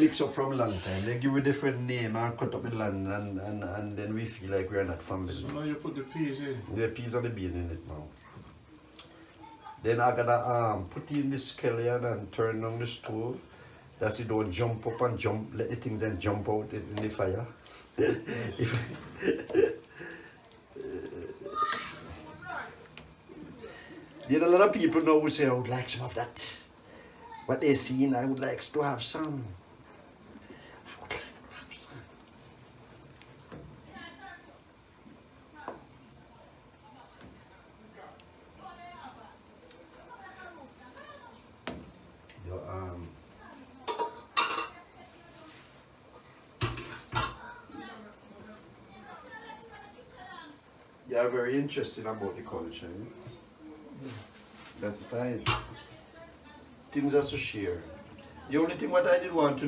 mix up from long time. They give a different name and cut up the land and then we feel like we're not family. So now you put the peas in? The peas and the bean in it now. Then I gotta put in the scallion and turn on the stove. That's it, don't jump up and jump, let the things then jump out in the fire. Yes. There are a lot of people now who say, I would like some of that. What they seen, I would like to have some. You are very interested about the culture. That's fine. Things are to share. The only thing what I did want to